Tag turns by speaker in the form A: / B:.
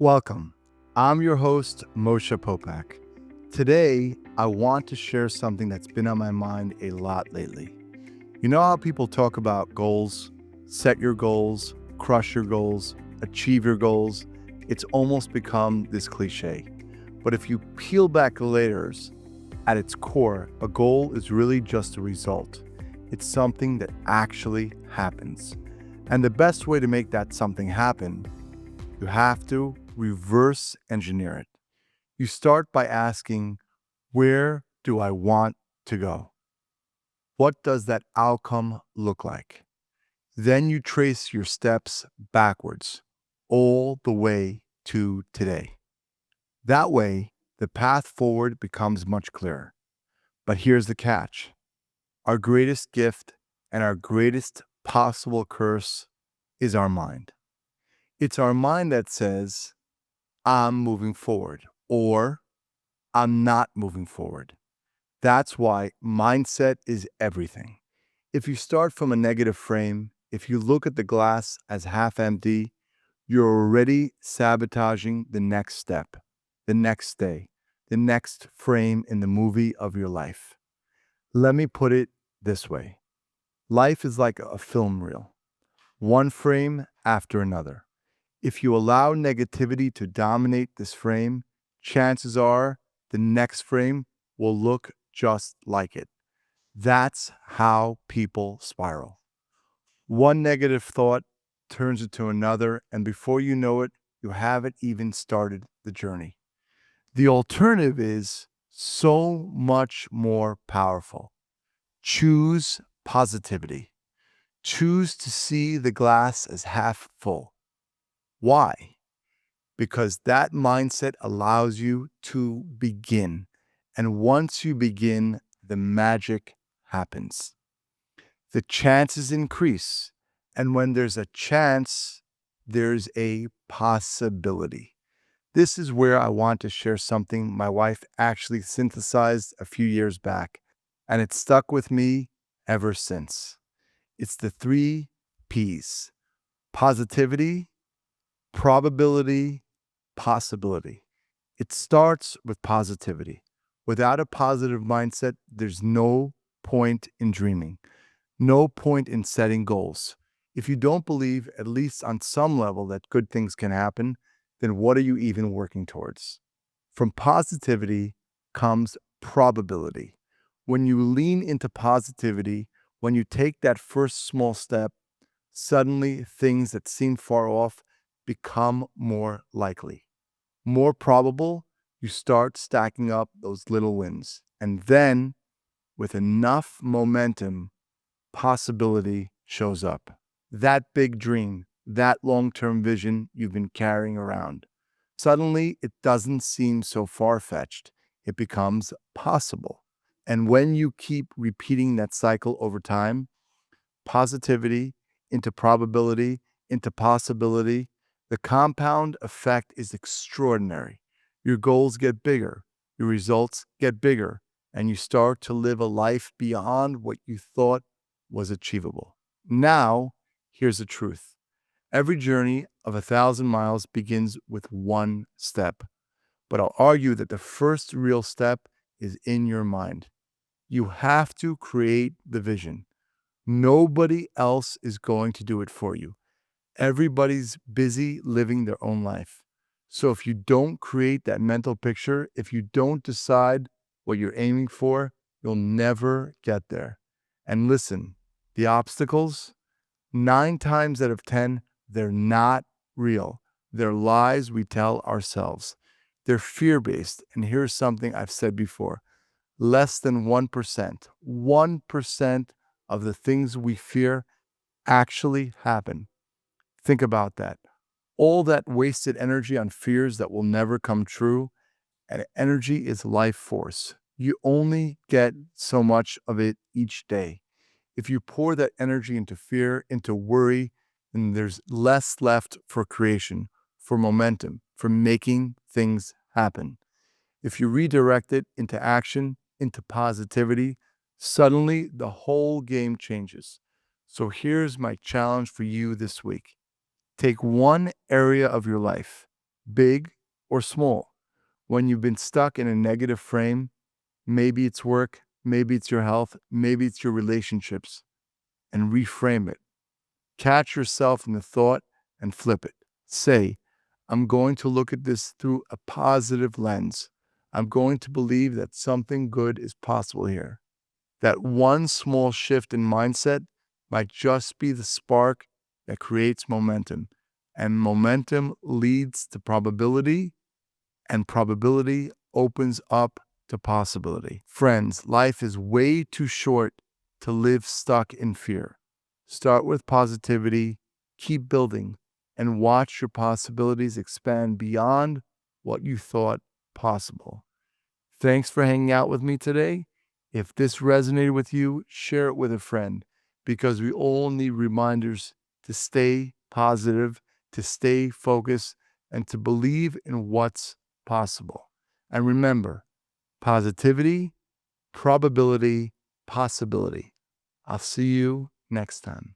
A: Welcome. I'm your host, Moshe Popack. Today, I want to share something that's been on my mind a lot lately. You know how people talk about goals? Set your goals, crush your goals, achieve your goals. It's almost become this cliche. But if you peel back the layers, at its core, a goal is really just a result. It's something that actually happens. And the best way to make that something happen, you have to reverse engineer it. You start by asking, where do I want to go? What does that outcome look like? Then you trace your steps backwards, all the way to today. That way, the path forward becomes much clearer. But here's the catch: our greatest gift and our greatest possible curse is our mind. It's our mind that says, I'm moving forward, or I'm not moving forward. That's why mindset is everything. If you start from a negative frame, if you look at the glass as half empty, you're already sabotaging the next step, the next day, the next frame in the movie of your life. Let me put it this way: life is like a film reel, one frame after another. If you allow negativity to dominate this frame, chances are the next frame will look just like it. That's how people spiral. One negative thought turns into another, and before you know it, you haven't even started the journey. The alternative is so much more powerful. Choose positivity. Choose to see the glass as half full. Why? Because that mindset allows you to begin. And once you begin, the magic happens. The chances increase. And when there's a chance, there's a possibility. This is where I want to share something my wife actually synthesized a few years back, and it's stuck with me ever since. It's the 3 P's: positivity, probability, possibility. It starts with positivity. Without a positive mindset, there's no point in dreaming, no point in setting goals. If you don't believe, at least on some level, that good things can happen, then what are you even working towards? From positivity comes probability. When you lean into positivity, when you take that first small step, suddenly things that seem far off become more likely, more probable. You start stacking up those little wins. And then, with enough momentum, possibility shows up. That big dream, that long term vision you've been carrying around. Suddenly, it doesn't seem so far fetched. It becomes possible. And when you keep repeating that cycle over time, positivity into probability into possibility, the compound effect is extraordinary. Your goals get bigger, your results get bigger, and you start to live a life beyond what you thought was achievable. Now, here's the truth: every journey of 1,000 miles begins with one step. But I'll argue that the first real step is in your mind. You have to create the vision. Nobody else is going to do it for you. Everybody's busy living their own life. So if you don't create that mental picture, if you don't decide what you're aiming for, you'll never get there. And listen, the obstacles, 9 times out of 10, they're not real. They're lies we tell ourselves. They're fear-based. And here's something I've said before: less than 1% of the things we fear actually happen. Think about that. All that wasted energy on fears that will never come true, and energy is life force. You only get so much of it each day. If you pour that energy into fear, into worry, then there's less left for creation, for momentum, for making things happen. If you redirect it into action, into positivity, suddenly the whole game changes. So here's my challenge for you this week: take one area of your life, big or small. When you've been stuck in a negative frame, maybe it's work, maybe it's your health, maybe it's your relationships, and reframe it. Catch yourself in the thought and flip it. Say, I'm going to look at this through a positive lens. I'm going to believe that something good is possible here. That one small shift in mindset might just be the spark that creates momentum. And momentum leads to probability, and probability opens up to possibility. Friends, life is way too short to live stuck in fear. Start with positivity, keep building, and watch your possibilities expand beyond what you thought possible. Thanks for hanging out with me today. If this resonated with you, share it with a friend, because we all need reminders to stay positive, to stay focused, and to believe in what's possible. And remember, positivity, probability, possibility. I'll see you next time.